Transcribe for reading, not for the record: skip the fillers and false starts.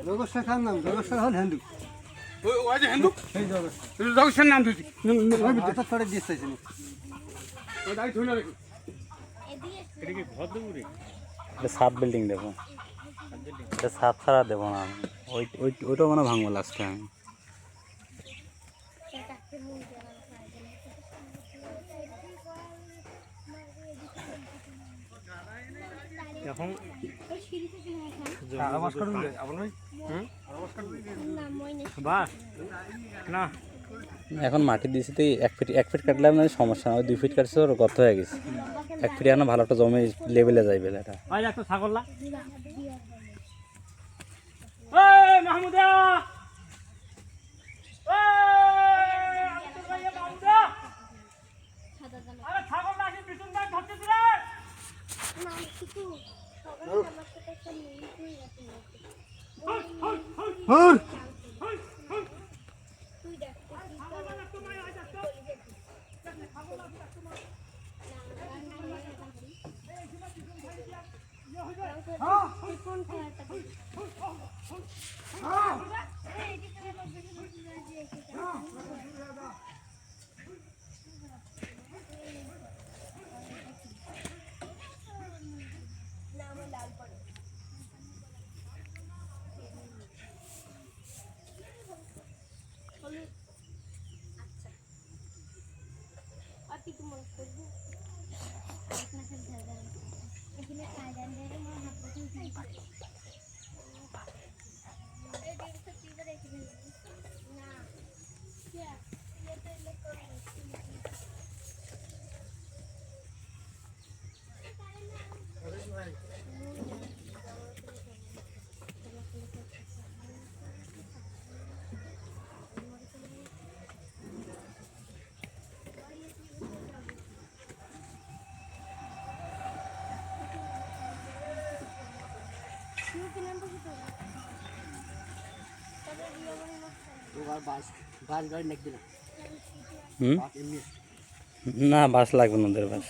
জগৎসার খান নাম জগৎসার হল হিন্দু ওই যে হিন্দু সেই জগৎসার জগৎসার নাম দিয়েছি হাতে ছড়ে দিয়ে চাইছেন ওই দাই ধুই না রেখো এটা কি ঘর দেবো রে? এটা সাত বিল্ডিং দেবো, এটা সাত ছাড়া দেবো না আমি। ওইটাও মানে ভাঙবো লাস্টে আমি। এখন বাস না, এখন মাটি দিয়েছি তো এক ফিট কাটলে আপনার সমস্যা না, ওই 2 ফিট কাটছে ওর গর্ত হয়ে গেছে। 1 ফিট এখন ভালো একটা জমি লেভেলে যাইবে এটা। একটা ছাগললা না, বাস লাগবে না ওদের বাস।